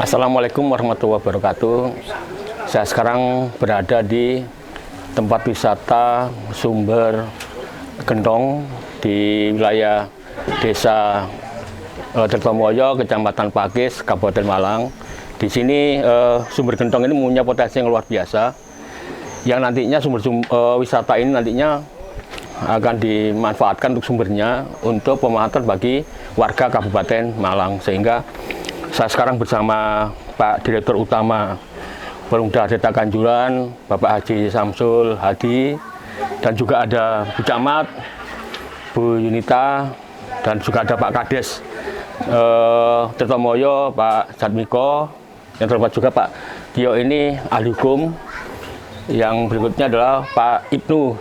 Assalamualaikum warahmatullahi wabarakatuh. Saya sekarang berada di tempat wisata Sumber Gentong di wilayah Desa Tirtomoyo, Kecamatan Pakis, Kabupaten Malang. Di sini Sumber Gentong ini punya potensi yang luar biasa, yang nantinya wisata ini nantinya akan dimanfaatkan untuk sumbernya untuk pemanfaatan bagi warga Kabupaten Malang, sehingga saya sekarang bersama Pak Direktur Utama Perumda Desa Kanjuran, Bapak Haji Samsul Hadi, dan juga ada Bu Camat, Bu Yunita, dan juga ada Pak Kades Tirtomoyo, Pak Jatmiko, yang terhormat juga Pak Tio ini ahli hukum. Yang berikutnya adalah Pak Ibnu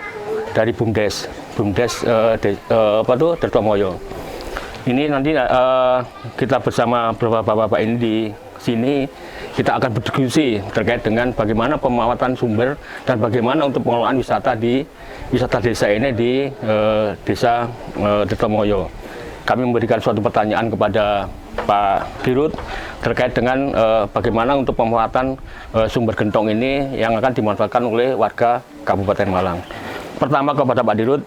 dari BUMDes Tirtomoyo. Ini nanti kita bersama beberapa bapak ini di sini, kita akan berdiskusi terkait dengan bagaimana pemanfaatan sumber dan bagaimana untuk pengelolaan wisata desa ini di Desa Tirtomoyo. Kami memberikan suatu pertanyaan kepada Pak Dirut terkait dengan bagaimana untuk pemanfaatan sumber gentong ini yang akan dimanfaatkan oleh warga Kabupaten Malang. Pertama kepada Pak Dirut,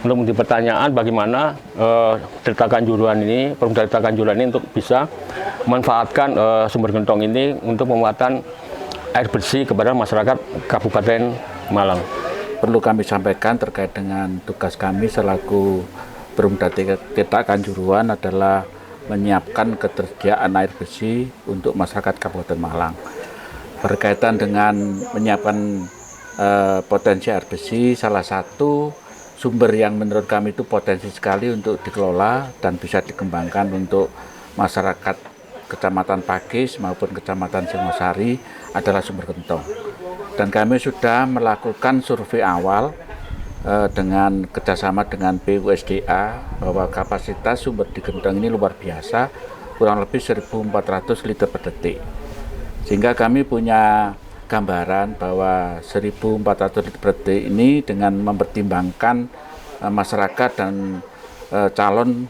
untuk menjadi pertanyaan bagaimana Desa Kanjuran ini, Perumda Desa Kanjuran ini untuk bisa memanfaatkan sumber gentong ini untuk pembuatan air bersih kepada masyarakat Kabupaten Malang. Perlu kami sampaikan terkait dengan tugas kami selaku Perumda Desa Kanjuruhan adalah menyiapkan ketersediaan air bersih untuk masyarakat Kabupaten Malang. Berkaitan dengan menyiapkan potensi air bersih, salah satu sumber yang menurut kami itu potensi sekali untuk dikelola dan bisa dikembangkan untuk masyarakat Kecamatan Pakis maupun Kecamatan Singosari adalah sumber gentong. Dan kami sudah melakukan survei awal dengan kerjasama dengan PUSDA bahwa kapasitas sumber di gentong ini luar biasa, kurang lebih 1.400 liter per detik. Sehingga kami punya gambaran bahwa 1.400 liter per detik ini dengan mempertimbangkan masyarakat dan calon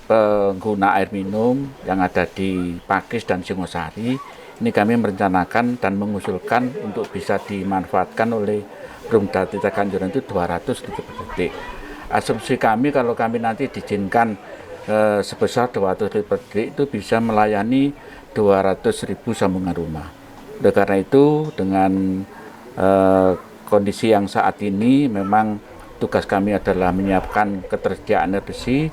pengguna air minum yang ada di Pakis dan Singosari, ini kami merencanakan dan mengusulkan untuk bisa dimanfaatkan oleh Perumda Desa Kanjuran itu 200 liter per detik. Asumsi kami kalau kami nanti diizinkan sebesar 200 liter per detik itu bisa melayani 200.000 sambungan rumah. Oleh karena itu, dengan kondisi yang saat ini, memang tugas kami adalah menyiapkan ketersediaan air bersih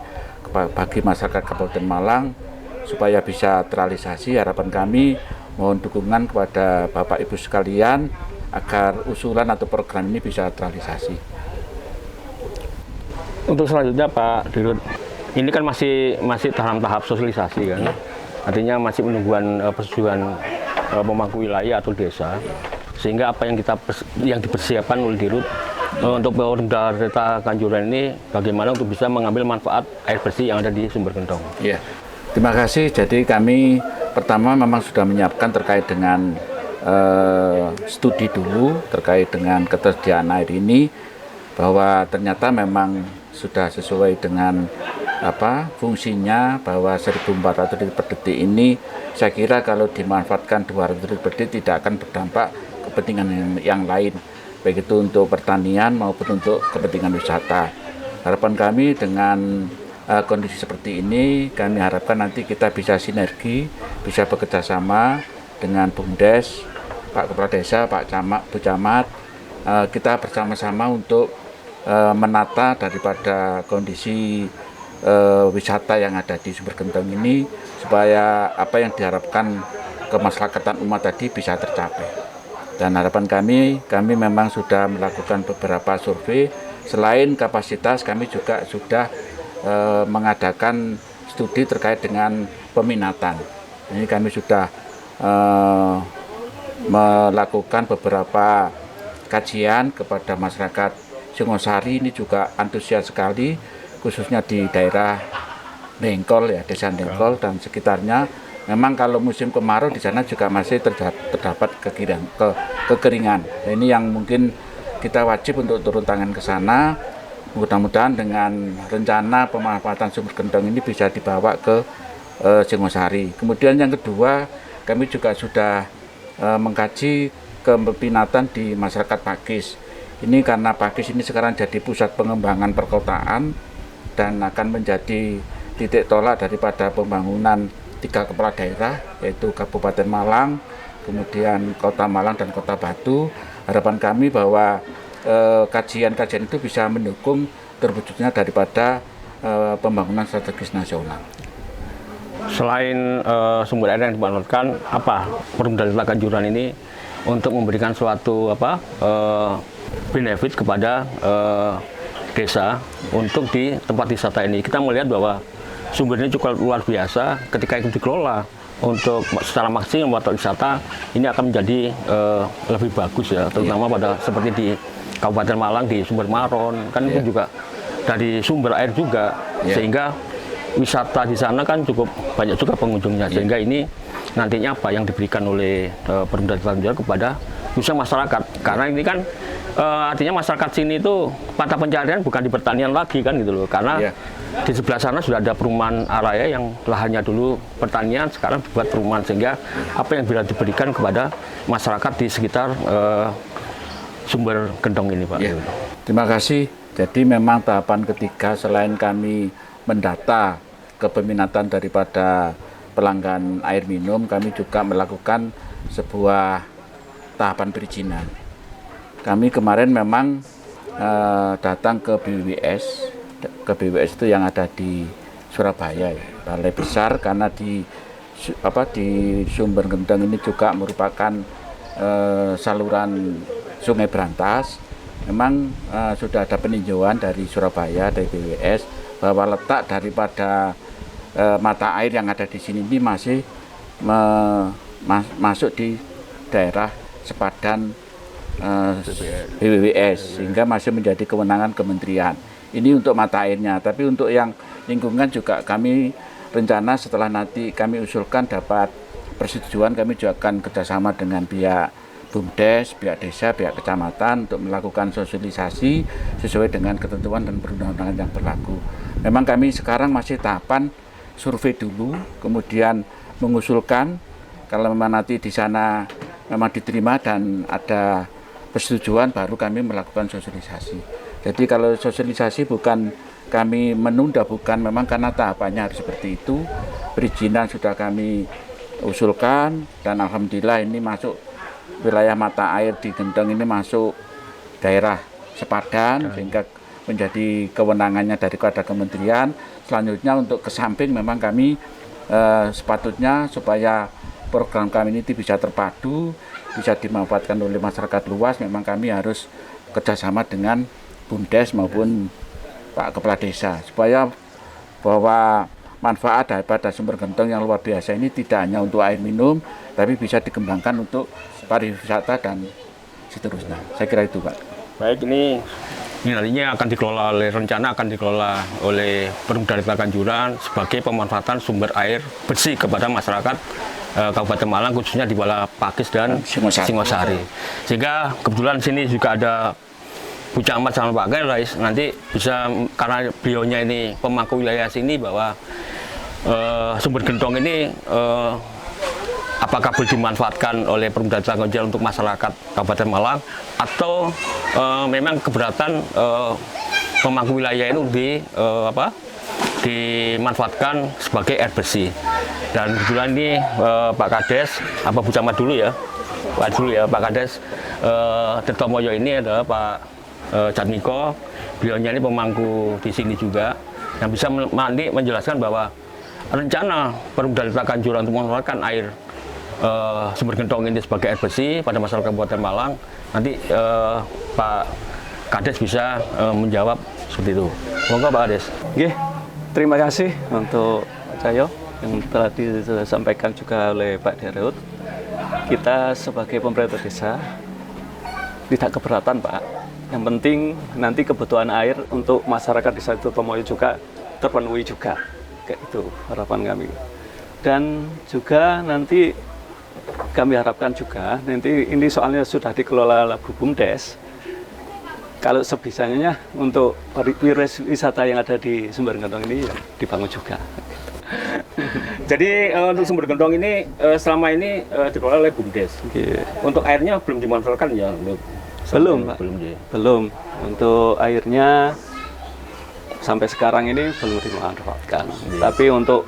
bagi masyarakat Kabupaten Malang supaya bisa terrealisasi. Harapan kami mohon dukungan kepada Bapak Ibu sekalian agar usulan atau program ini bisa terrealisasi. Untuk selanjutnya Pak Dirut, ini kan masih dalam tahap sosialisasi kan, artinya masih menungguan persetujuan pemangku wilayah atau desa, sehingga apa yang dipersiapkan oleh Dirut untuk Perumda Desa Kanjuran ini bagaimana untuk bisa mengambil manfaat air bersih yang ada di Sumber Gentong. Ya, terima kasih. Jadi kami pertama memang sudah menyiapkan terkait dengan studi dulu terkait dengan ketersediaan air ini, bahwa ternyata memang sudah sesuai dengan fungsinya, bahwa 1.400 liter per detik ini saya kira kalau dimanfaatkan 200 liter per detik tidak akan berdampak kepentingan yang lain, baik itu untuk pertanian maupun untuk kepentingan wisata. Harapan kami dengan kondisi seperti ini, kami harapkan nanti kita bisa sinergi, bisa bekerja sama dengan BUMDes, Pak Kepala Desa, Pak Camat, Bu Camat, kita bersama-sama untuk menata daripada kondisi wisata yang ada di Sumber Gentong ini, supaya apa yang diharapkan kemaslahatan umat tadi bisa tercapai. Dan harapan kami memang sudah melakukan beberapa survei. Selain kapasitas, kami juga sudah mengadakan studi terkait dengan peminatan. Ini kami sudah melakukan beberapa kajian kepada masyarakat Singosari, ini juga antusias sekali, khususnya di daerah Dengkol ya, Desa Dengkol dan sekitarnya. Memang kalau musim kemarau di sana juga masih terdapat kekeringan. Nah, ini yang mungkin kita wajib untuk turun tangan ke sana. Mudah-mudahan dengan rencana pemanfaatan Sumber Gentong ini bisa dibawa ke Singosari. Kemudian yang kedua, kami juga sudah mengkaji keminatan di masyarakat Pakis. Ini karena Pakis ini sekarang jadi pusat pengembangan perkotaan dan akan menjadi titik tolak daripada pembangunan 3 kepala daerah, yaitu Kabupaten Malang, kemudian Kota Malang dan Kota Batu. Harapan kami bahwa kajian-kajian itu bisa mendukung terwujudnya daripada pembangunan strategis nasional. Selain sumber air yang dimanfaatkan, apa Perumda Desa Kanjuruhan ini untuk memberikan suatu benefit kepada desa untuk di tempat wisata ini? Kita melihat bahwa sumbernya cukup luar biasa. Ketika itu dikelola untuk secara maksimal buat wisata, ini akan menjadi lebih bagus ya, terutama pada seperti di Kabupaten Malang di Sumber Maron kan itu juga dari sumber air juga, sehingga wisata di sana kan cukup banyak juga pengunjungnya, sehingga ini nantinya apa yang diberikan oleh Perumda Desa Kanjuruhan kepada khususnya masyarakat, karena ini kan artinya masyarakat sini itu mata pencarian bukan di pertanian lagi kan gitu loh, karena di sebelah sana sudah ada perumahan Araya yang lahannya dulu pertanian, sekarang dibuat perumahan, sehingga apa yang bisa diberikan kepada masyarakat di sekitar Sumber Gendong ini, Pak. Terima kasih. Jadi memang tahapan ketiga selain kami mendata kepeminatan daripada pelanggan air minum, kami juga melakukan sebuah tahapan perizinan. Kami kemarin memang datang ke BWS itu yang ada di Surabaya, ya, balai besar, karena di Sumber Gendong ini juga merupakan saluran Sungai Brantas. Memang sudah ada peninjauan dari Surabaya, dari BWS, bahwa letak daripada mata air yang ada di sini ini masih masuk di daerah sepadan BWS, sehingga masih menjadi kewenangan kementerian. Ini untuk mata airnya, tapi untuk yang lingkungan juga kami rencana setelah nanti kami usulkan dapat persetujuan, kami juga akan kerjasama dengan pihak BUMDes, pihak desa, pihak kecamatan untuk melakukan sosialisasi sesuai dengan ketentuan dan perundang-undangan yang berlaku. Memang kami sekarang masih tahapan survei dulu, kemudian mengusulkan, kalau memang nanti di sana memang diterima dan ada persetujuan, baru kami melakukan sosialisasi. Jadi kalau sosialisasi bukan kami menunda, bukan, memang karena tahapannya harus seperti itu. Perizinan sudah kami usulkan dan alhamdulillah ini masuk wilayah mata air di Gendong, ini masuk daerah sepadan, sehingga menjadi kewenangannya daripada kementerian. Selanjutnya untuk ke samping memang kami sepatutnya supaya program kami ini bisa terpadu, bisa dimanfaatkan oleh masyarakat luas, memang kami harus kerjasama dengan BUMDes maupun Pak Kepala Desa, supaya bahwa manfaat daripada Sumber Gendong yang luar biasa ini tidak hanya untuk air minum, tapi bisa dikembangkan untuk pariwisata dan seterusnya. Saya kira itu, Pak. Baik, ini nantinya akan dikelola oleh Perumda Desa Kanjuruhan sebagai pemanfaatan sumber air bersih kepada masyarakat Kabupaten Malang, khususnya di Bala Pakis dan Singosari. Sehingga kebetulan sini juga ada Bu Camat sama Pak Kades, nanti bisa, karena beliaunya ini pemangku wilayah sini, bahwa Sumber Gendong ini apakah boleh dimanfaatkan oleh Perumda Desa Kanjuruhan untuk masyarakat Kabupaten Malang, atau memang keberatan pemangku wilayah ini dimanfaatkan sebagai air bersih. Dan kebetulan ini Pak Kades, Bu Camat dulu ya, Pak Kades Tirtomoyo ini adalah Pak Jatmiko, beliaunya ini pemangku di sini juga, yang bisa nanti menjelaskan bahwa rencana Perumda Desa Kanjuruhan untuk memanfaatkan air Sumber Gendong ini sebagai air bersih pada masyarakat Kabupaten Malang. Nanti Pak Kades bisa menjawab seperti itu. Monggo Pak Kades. Oke, terima kasih untuk Pak Cahyo yang telah disampaikan juga oleh Pak Dirut. Kita sebagai pemerintah desa tidak keberatan, Pak. Yang penting nanti kebutuhan air untuk masyarakat Desa Tirtomoyo juga terpenuhi juga. Kayak itu harapan kami. Dan juga nanti kami harapkan juga, nanti ini soalnya sudah dikelola oleh BUMDes, kalau sebisanya untuk pariwisata yang ada di Sumber Gendong ini ya dibangun juga. Jadi untuk sumber gentong ini selama ini dikelola oleh BUMDes. Iya. Untuk airnya belum dimanfaatkan ya? Belum, Pak. Belum. Ya. Belum. Untuk airnya sampai sekarang ini belum dimanfaatkan. Tapi untuk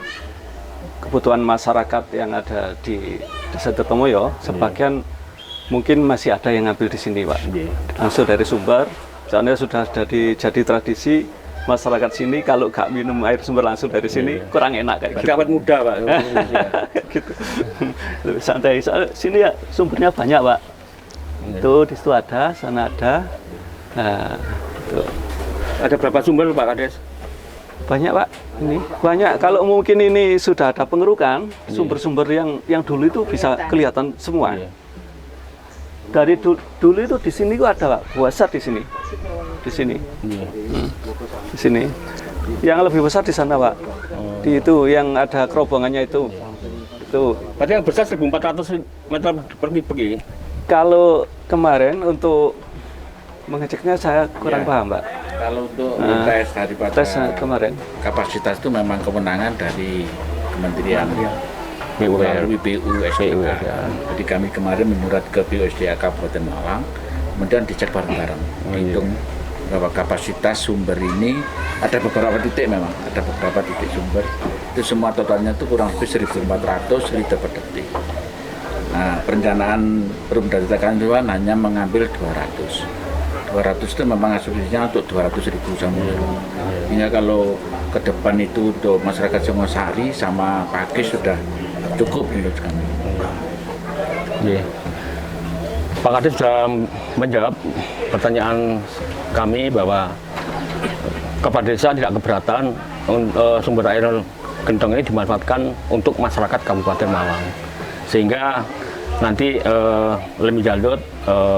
kebutuhan masyarakat yang ada di Desa Tirtomoyo, sebagian mungkin masih ada yang ngambil di sini, Pak. Langsung dari sumber. Soalnya sudah jadi tradisi masyarakat sini kalau nggak minum air sumber langsung dari sini kurang enak kayak gitu. Dapat mudah, Pak. Gitu. Lebih santai. Soalnya sini ya sumbernya banyak, Pak. Itu di situ ada, sana ada. Nah, itu. Ada berapa sumber, Pak Kades? Banyak, Pak. Ini banyak. Kalau mungkin ini sudah ada pengerukan, sumber-sumber yang dulu itu bisa kelihatan semua. Dari dulu itu di sini kok ada, Pak. Besar di sini. Di sini. Di sini. Yang lebih besar di sana, Pak. Di itu yang ada kerobongannya itu. Itu. Berarti yang besar 1.400 meter persegi. Kalau kemarin untuk mengeceknya saya kurang paham, Pak. Kalau untuk tes daripada kemarin kapasitas itu memang kewenangan dari Kementerian melalui BUSDA. Jadi kami kemarin menyurat ke BUSDA Kabupaten Malang, kemudian dicek bareng-bareng, hitung berapa kapasitas sumber ini. Ada beberapa titik memang, ada beberapa titik sumber. Itu semua totalnya itu kurang lebih 1.400 liter per detik. Nah, perencanaan Perumda Tirta Kanjuruhan hanya mengambil 200 itu memang asumsinya untuk 200.000 samudera. Hingga kalau ke depan itu untuk masyarakat Singosari sama Pakis sudah cukup menurut kami. Pak Kades sudah menjawab pertanyaan kami bahwa Kepala Desa tidak keberatan sumber air gentong ini dimanfaatkan untuk masyarakat Kabupaten Malang. Sehingga nanti lebih jalur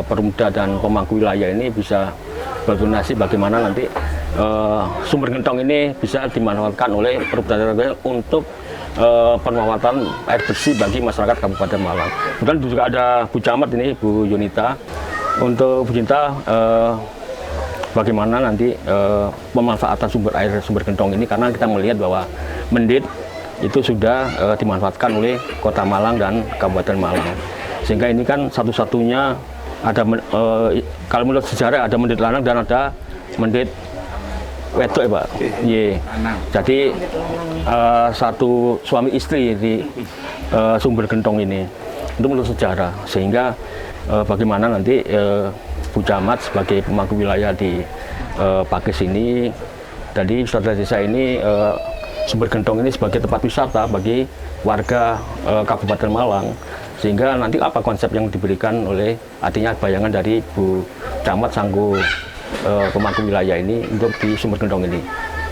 Perumda dan pemangku wilayah ini bisa berdonasi bagaimana nanti sumber gentong ini bisa dimanfaatkan oleh Perumda untuk pemanfaatan air bersih bagi masyarakat Kabupaten Malang. Kemudian juga ada Bu Camat ini, Bu Yunita. Untuk Bu Yunita, bagaimana nanti pemanfaatan sumber gentong ini, karena kita melihat bahwa Mendit itu sudah dimanfaatkan oleh Kota Malang dan Kabupaten Malang. Sehingga ini kan satu-satunya ada kalau menurut sejarah ada Mendit lanang dan ada Mendit wedok ya, Pak. Jadi satu suami istri di sumber gentong ini. Itu menurut sejarah. Sehingga bagaimana nanti Bu Camat sebagai pemangku wilayah di Pakis ini, jadi wisata desa ini sumber gentong ini sebagai tempat wisata bagi warga Kabupaten Malang. Sehingga nanti apa konsep yang diberikan oleh, artinya bayangan dari Bu Camat sanggu pemangku wilayah ini untuk di sumber gentong ini.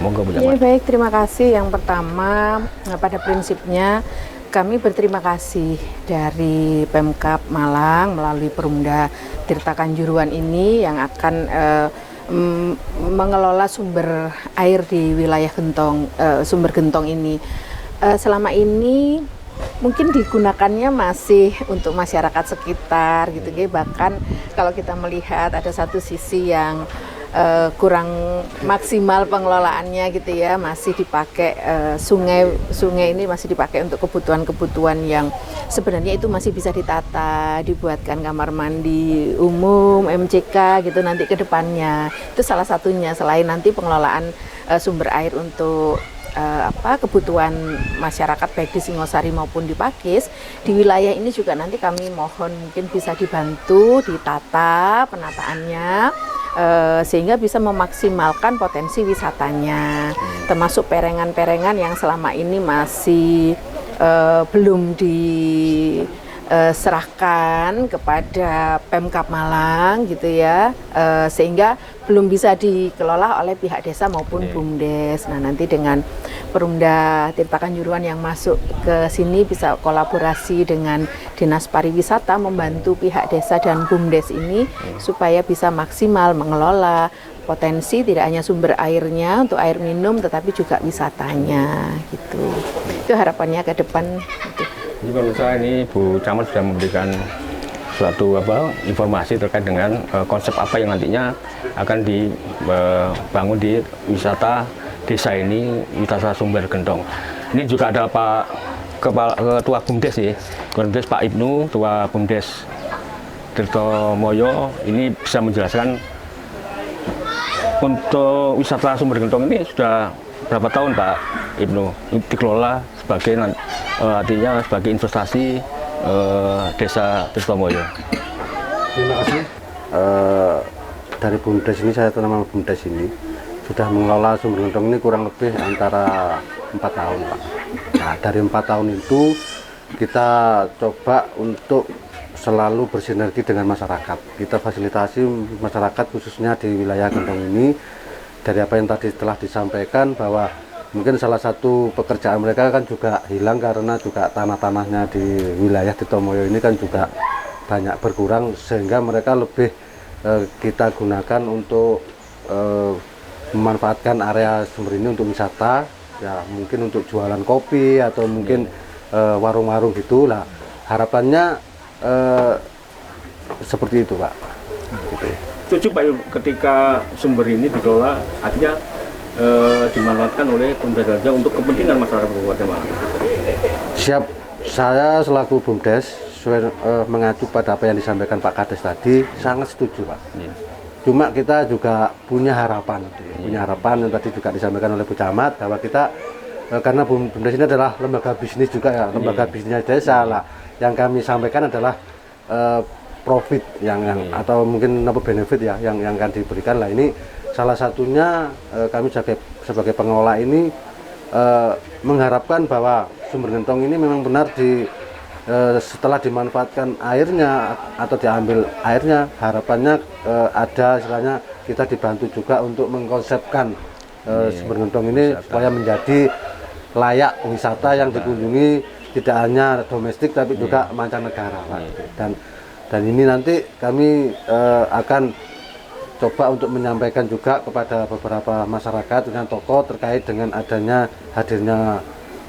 Monggo Bu Camat. Ya, baik, terima kasih. Yang pertama, pada prinsipnya kami berterima kasih dari Pemkab Malang melalui Perumda Tirta Kanjuruhan ini yang akan mengelola sumber air di wilayah gentong, sumber gentong ini. Selama ini mungkin digunakannya masih untuk masyarakat sekitar gitu, bahkan kalau kita melihat ada satu sisi yang kurang maksimal pengelolaannya gitu ya, masih dipakai sungai ini masih dipakai untuk kebutuhan yang sebenarnya itu masih bisa ditata, dibuatkan kamar mandi umum, MCK gitu nanti ke depannya. Itu salah satunya, selain nanti pengelolaan sumber air untuk kebutuhan masyarakat baik di Singosari maupun di Pakis. Di wilayah ini juga nanti kami mohon mungkin bisa dibantu ditata penataannya sehingga bisa memaksimalkan potensi wisatanya, termasuk perengan-perengan yang selama ini masih belum diserahkan kepada Pemkab Malang gitu ya, sehingga belum bisa dikelola oleh pihak desa maupun BUMDes. Nah, nanti dengan Perumda Tirta Kanjuruhan yang masuk ke sini bisa kolaborasi dengan Dinas Pariwisata membantu pihak desa dan BUMDes ini supaya bisa maksimal mengelola potensi tidak hanya sumber airnya untuk air minum tetapi juga wisatanya gitu. Itu harapannya ke depan gitu. Jadi menurut saya ini Bu Camat sudah memberikan suatu informasi terkait dengan konsep apa yang nantinya akan dibangun di wisata desa ini, wisata sumber gentong. Ini juga ada Pak Ketua BUMDes sih, BUMDes Pak Ibnu, Ketua BUMDes Tirtomoyo ini bisa menjelaskan untuk wisata Sumber Gentong ini sudah berapa tahun Pak Ibnu dikelola sebagai artinya sebagai investasi Desa Tirtomoyo. Terima kasih. Dari BUMDes ini, saya nama BUMDes ini sudah mengelola Sumber Gentong ini kurang lebih antara 4 tahun Pak. Nah, dari 4 tahun itu kita coba untuk selalu bersinergi dengan masyarakat. Kita fasilitasi masyarakat khususnya di wilayah Gentong ini. Dari apa yang tadi telah disampaikan bahwa mungkin salah satu pekerjaan mereka kan juga hilang karena juga tanah-tanahnya di wilayah Tirtomoyo ini kan juga banyak berkurang, sehingga mereka lebih kita gunakan untuk memanfaatkan area sumber ini untuk wisata, ya mungkin untuk jualan kopi atau mungkin warung-warung gitu lah. Harapannya seperti itu Pak. Gitu ya. Setuju Pak ketika sumber ini dikelola artinya dimanfaatkan oleh pemerintah daerah untuk kepentingan masyarakat Kabupaten Malang. Siap, saya selaku BUMDes mengacu pada apa yang disampaikan Pak Kades tadi, sangat setuju Pak. Cuma kita juga punya harapan yang tadi juga disampaikan oleh Bu Camat bahwa kita karena BUMDes ini adalah lembaga bisnis juga ya, lembaga bisnis desa lah. Yang kami sampaikan adalah profit yang atau mungkin benefit ya yang akan diberikan lah. Ini salah satunya kami sebagai pengelola ini mengharapkan bahwa Sumber Gentong ini memang benar setelah dimanfaatkan airnya atau diambil airnya, harapannya ada istilahnya kita dibantu juga untuk mengkonsepkan Sumber Gentong ini supaya menjadi layak wisata yang dikunjungi tidak hanya domestik tapi juga mancanegara Pak. Dan ini nanti kami akan coba untuk menyampaikan juga kepada beberapa masyarakat dengan tokoh terkait dengan adanya hadirnya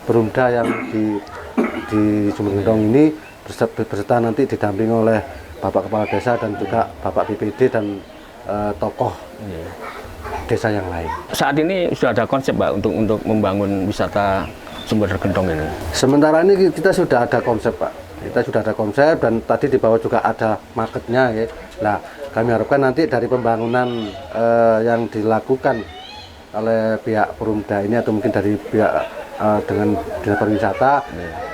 Perumda yang di Sumber Gentong ini beserta nanti didampingi oleh Bapak Kepala Desa dan juga Bapak BPD dan tokoh desa yang lain. Saat ini sudah ada konsep Pak untuk membangun wisata Sumber Gentong ini. Sementara ini kita sudah ada konsep Pak. Kita sudah ada konsep dan tadi di bawah juga ada marketnya ya. Nah, kami harapkan nanti dari pembangunan yang dilakukan oleh pihak Perumda ini atau mungkin dari pihak dengan Dinas Pariwisata,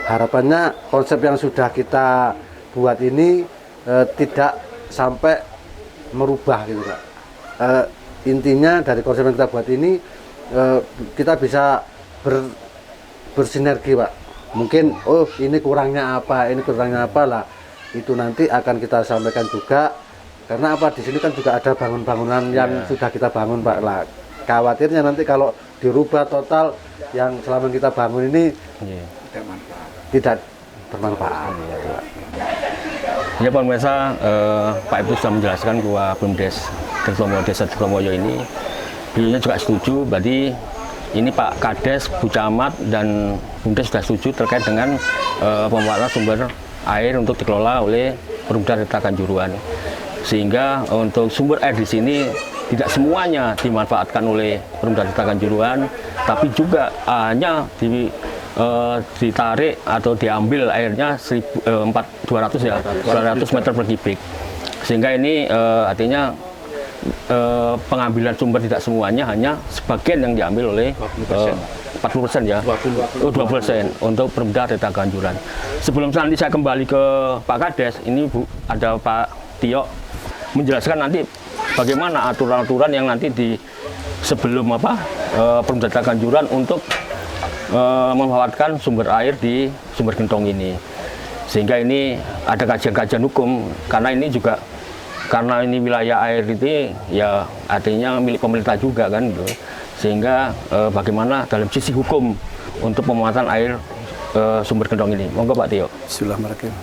harapannya konsep yang sudah kita buat ini tidak sampai merubah gitu Pak. Intinya dari konsep yang kita buat ini kita bisa bersinergi Pak. Mungkin ini kurangnya apa lah, itu nanti akan kita sampaikan juga. Karena apa, di sini kan juga ada bangunan yang sudah kita bangun Pak lah. Khawatirnya nanti kalau dirubah total yang selama kita bangun ini tidak bermanfaat. Ya Pak Pemirsa, Pak Ibu sudah menjelaskan bahwa BUMDes Desa Tirtomoyo ini, beliau juga setuju. Berarti ini Pak Kades, Bu Camat dan BUMDes sudah setuju terkait dengan pemanfaatan sumber air untuk dikelola oleh Perumda Tirta Kanjuruhan. Sehingga untuk sumber air di sini tidak semuanya dimanfaatkan oleh Perumda Tirta Kanjuruhan, tapi juga hanya ditarik atau diambil airnya 200 meter per kubik. Sehingga ini artinya pengambilan sumber tidak semuanya, hanya sebagian yang diambil oleh 40% ya, 20% untuk Perumda Tirta Kanjuruhan. Sebelum nanti saya kembali ke Pak Kades, ini Bu, ada Pak Tio menjelaskan nanti bagaimana aturan-aturan yang nanti sebelum Perumda Tirta Kanjuruhan untuk memanfaatkan sumber air di Sumber Gentong ini. Sehingga ini ada kajian-kajian hukum, karena ini juga karena ini wilayah air ini ya artinya milik pemerintah juga kan gitu. Sehingga bagaimana dalam sisi hukum untuk pemanfaatan air Sumber Gentong ini. Monggo Pak Tio. Bismillahirrahmanirrahim.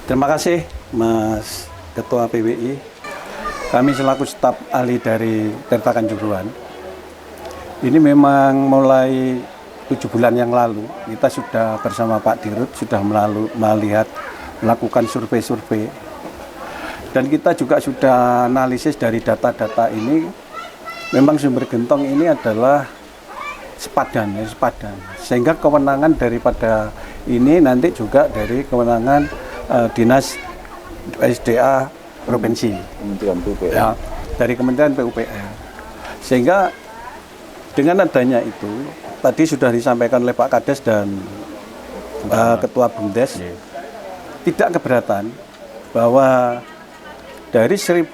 Terima kasih Mas Ketua PWI. Kami selaku staf ahli dari Tirta Kanjuruhan, ini memang mulai 7 bulan yang lalu kita sudah bersama Pak Dirut sudah melakukan survei-survei, dan kita juga sudah analisis dari data-data ini. Memang Sumber Gentong ini adalah sepadan, sehingga kewenangan daripada ini nanti juga dari kewenangan Dinas SDA Provinsi, Kementerian PUPR. ya, dari Kementerian PUPR. Sehingga dengan adanya itu, tadi sudah disampaikan oleh Pak Kades dan Ketua BUMDes, tidak keberatan bahwa dari 1.400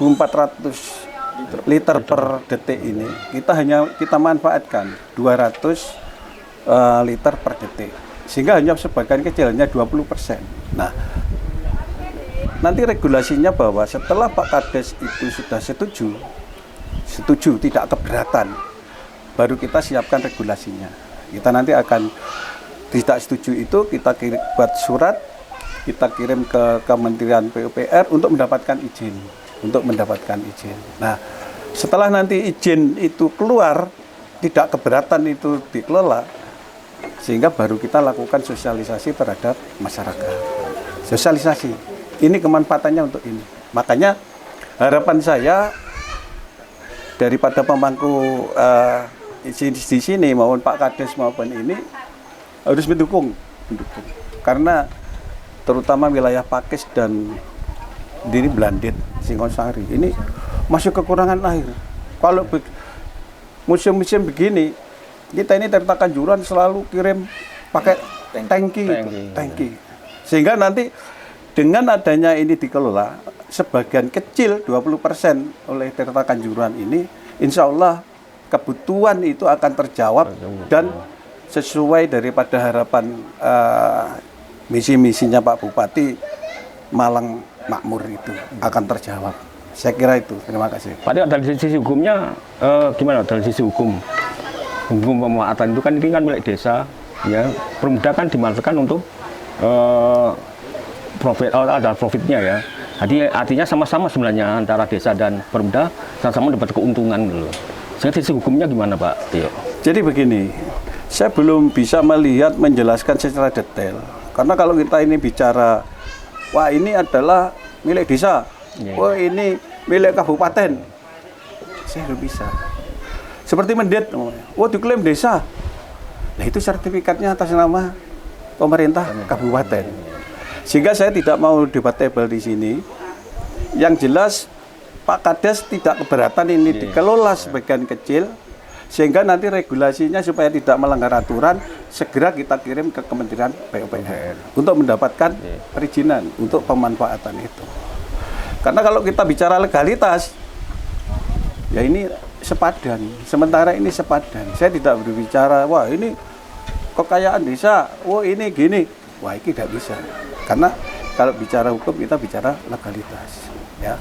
liter per detik ini kita manfaatkan 200 liter per detik, sehingga hanya sebagian kecil, hanya 20%. Nah, nanti regulasinya bahwa setelah Pak Kades itu sudah setuju tidak keberatan, baru kita siapkan regulasinya. Kita nanti akan tidak setuju itu kita buat surat, kita kirim ke Kementerian PUPR untuk mendapatkan izin. Nah, setelah nanti izin itu keluar, tidak keberatan itu dikelola, sehingga baru kita lakukan sosialisasi terhadap masyarakat. Sosialisasi, ini kemanfaatannya untuk ini. Makanya harapan saya daripada pemangku di sini maupun Pak Kades maupun ini harus mendukung. Karena terutama wilayah Pakis dan diri Blandit, Singosari ini masih kekurangan air. Kalau musim-musim begini, kita ini Tirta Kanjuruhan selalu kirim pakai tangki. Sehingga nanti dengan adanya ini dikelola sebagian kecil 20% oleh Tirta Kanjuruhan ini, insya Allah kebutuhan itu akan terjawab dan sesuai daripada harapan misi-misinya Pak Bupati Malang Makmur itu akan terjawab. Saya kira itu. Terima kasih. Pak, dari sisi hukumnya gimana? Dari sisi hukum pemanfaatan itu kan ini kan milik desa, ya. Perumda kan dimanfaatkan untuk ada profitnya, ya. Jadi artinya sama-sama sebenarnya antara desa dan Perumda sama-sama dapat keuntungan gitu. Sehingga sisi hukumnya gimana, Pak Tio? Jadi begini, saya belum bisa menjelaskan secara detail. Karena kalau kita ini bicara, wah ini adalah milik desa, wah ini milik kabupaten, saya belum bisa. Seperti Mendet, wah diklaim desa, nah itu sertifikatnya atas nama pemerintah kabupaten. Sehingga saya tidak mau debatable di sini. Yang jelas Pak Kades tidak keberatan ini dikelola sebagian kecil, sehingga nanti regulasinya supaya tidak melanggar aturan segera kita kirim ke Kementerian PUPR untuk mendapatkan perizinan untuk pemanfaatan itu. Karena kalau kita bicara legalitas, ya ini sepadan. Sementara ini sepadan. Saya tidak berbicara, wah ini kekayaan desa, wah ini gini, wah ini tidak bisa. Karena kalau bicara hukum kita bicara legalitas. Ya,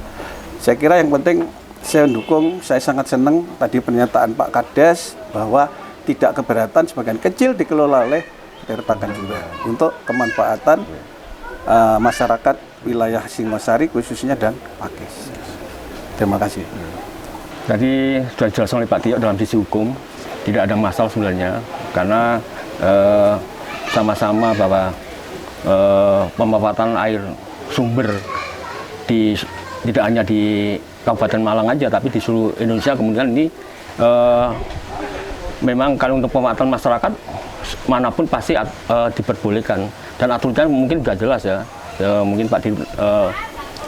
saya kira yang penting. Saya mendukung, saya sangat senang tadi pernyataan Pak Kades bahwa tidak keberatan sebagian kecil dikelola oleh Tirta Kanjuruhan untuk kemanfaatan masyarakat wilayah Singosari khususnya dan Pakis. Terima kasih. Jadi sudah dijelaskan oleh Pak Tio dalam sisi hukum tidak ada masalah sebenarnya karena sama-sama bahwa pemanfaatan air sumber tidak hanya di Kabupaten Malang aja, tapi di seluruh Indonesia kemudian ini memang kalau untuk pemanfaatan masyarakat manapun pasti diperbolehkan dan aturannya mungkin sudah jelas ya. Mungkin Pak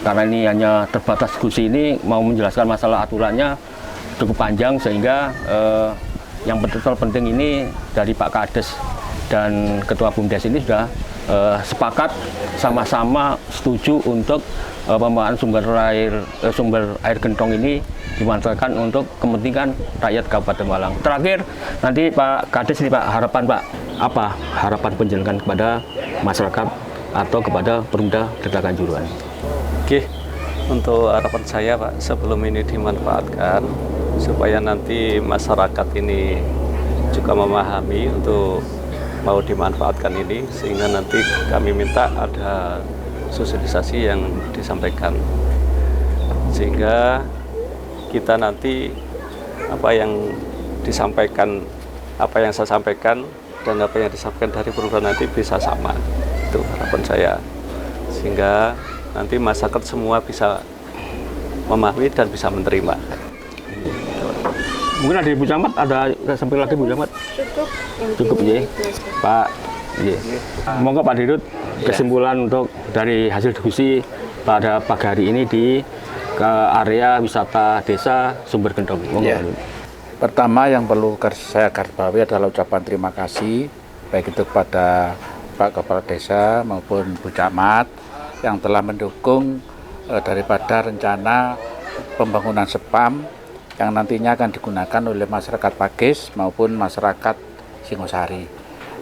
karena ini hanya terbatas diskusi ini mau menjelaskan masalah aturannya cukup panjang sehingga yang betul-betul penting ini dari Pak Kades dan Ketua BUMDes ini sudah sepakat sama-sama setuju untuk pemanfaatan sumber air gentong ini dimanfaatkan untuk kepentingan rakyat Kabupaten Malang. Terakhir nanti Pak Kades ini Pak, harapan Pak, apa harapan penjelasan kepada masyarakat atau kepada Perumda Tirta Kanjuruhan? Oke, untuk harapan saya Pak, sebelum ini dimanfaatkan supaya nanti masyarakat ini juga memahami untuk mau dimanfaatkan ini, sehingga nanti kami minta ada sosialisasi yang disampaikan sehingga kita nanti apa yang disampaikan, apa yang saya sampaikan dan apa yang disampaikan dari perubahan nanti bisa sama. Itu harapan saya, sehingga nanti masyarakat semua bisa memahami dan bisa menerima. Mungkin ada Ibu Camat, ada sampai lagi Ibu Camat? Cukup ya Pak Iya. Monggo Pak Dirut, kesimpulan untuk dari hasil diskusi pada pagi hari ini di ke area wisata desa Sumber Gendong. Monggo, Iya. Pak Dirut. Pertama yang perlu saya garis bawahi adalah ucapan terima kasih baik itu kepada Pak Kepala Desa maupun Bu Camat yang telah mendukung daripada rencana pembangunan SPAM yang nantinya akan digunakan oleh masyarakat Pakis maupun masyarakat Singosari.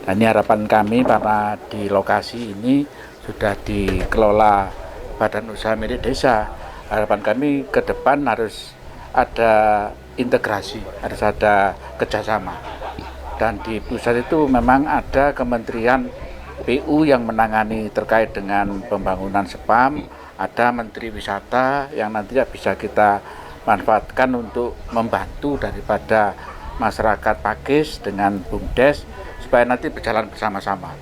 Dan ini harapan kami karena di lokasi ini sudah dikelola Badan Usaha Milik Desa. Harapan kami ke depan harus ada integrasi, harus ada kerjasama. Dan di pusat itu memang ada Kementerian PU yang menangani terkait dengan pembangunan SPAM, ada Menteri Wisata yang nantinya bisa kita manfaatkan untuk membantu daripada masyarakat Pakis dengan BUMDes supaya nanti berjalan bersama-sama.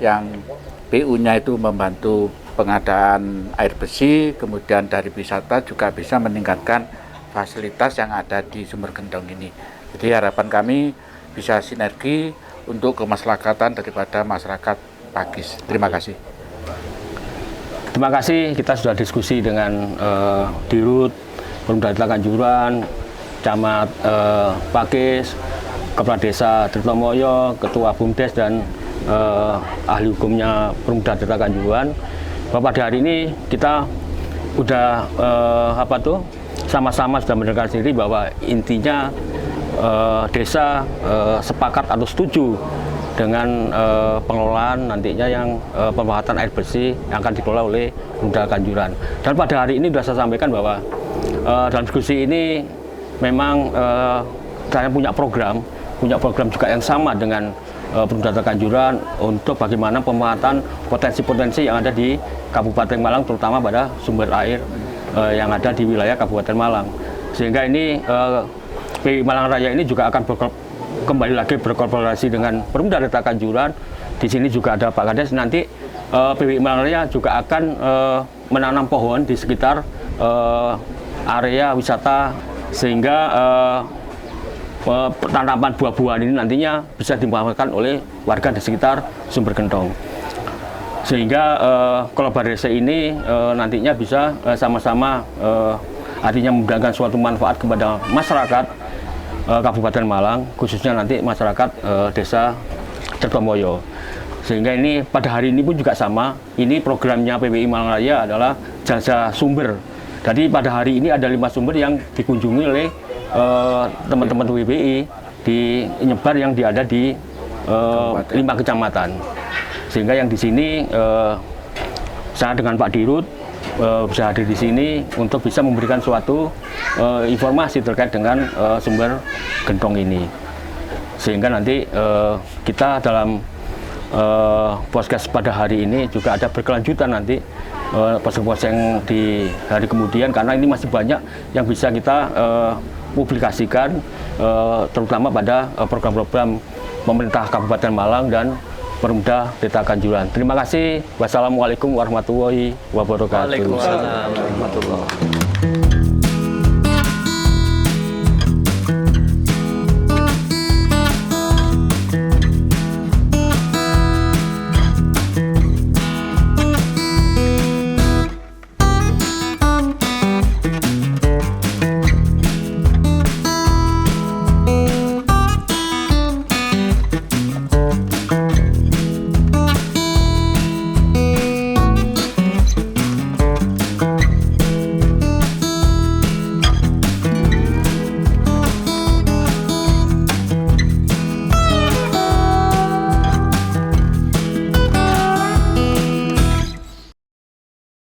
Yang PU-nya itu membantu pengadaan air bersih, kemudian dari wisata juga bisa meningkatkan fasilitas yang ada di Sumber Gendong ini. Jadi harapan kami bisa sinergi untuk kemaslahatan daripada masyarakat Pakis. Terima kasih. Terima kasih, kita sudah diskusi dengan Dirut, Perumda Desa Kanjuruhan, Camat Pakis, Kepala Desa Tirtomoyo, Ketua BUMDes dan ahli hukumnya Perumda Desa Kanjuruhan. Pada hari ini kita udah sama-sama sudah mendengar sendiri bahwa intinya desa sepakat atau setuju dengan pengelolaan nantinya yang pemanfaatan air bersih yang akan dikelola oleh Perumda Kanjuruhan. Dan pada hari ini sudah saya sampaikan bahwa dalam diskusi ini memang saya punya program juga yang sama dengan Perumda Kanjuruhan untuk bagaimana pemanfaatan potensi-potensi yang ada di Kabupaten Malang, terutama pada sumber air yang ada di wilayah Kabupaten Malang. Sehingga ini PWI Malang Raya ini juga akan kembali lagi berkolaborasi dengan Perumda Desa Kanjuruhan. Di sini juga ada Pak Kades. Nanti PWI Malang Raya juga akan menanam pohon di sekitar area wisata sehingga tanaman buah-buahan ini nantinya bisa dimanfaatkan oleh warga di sekitar Sumber Gendong. Sehingga kolaborasi ini nantinya bisa sama-sama artinya memberikan suatu manfaat kepada masyarakat Kabupaten Malang, khususnya nanti masyarakat Desa Tirtomoyo. Sehingga ini pada hari ini pun juga sama, ini programnya PWI Malang Raya adalah jasa sumber. Jadi pada hari ini ada 5 sumber yang dikunjungi oleh teman-teman PWI di nyebar yang ada di 5 kecamatan. Sehingga yang di sini saya dengan Pak Dirut bisa hadir di sini untuk bisa memberikan suatu informasi terkait dengan Sumber Gendong ini. Sehingga nanti kita dalam podcast pada hari ini juga ada berkelanjutan nanti podcast yang di hari kemudian, karena ini masih banyak yang bisa kita publikasikan terutama pada program-program pemerintah Kabupaten Malang dan Perumda Desa Kanjuruhan. Terima kasih. Wassalamualaikum warahmatullahi wabarakatuh. Waalaikumsalam warahmatullahi wabarakatuh.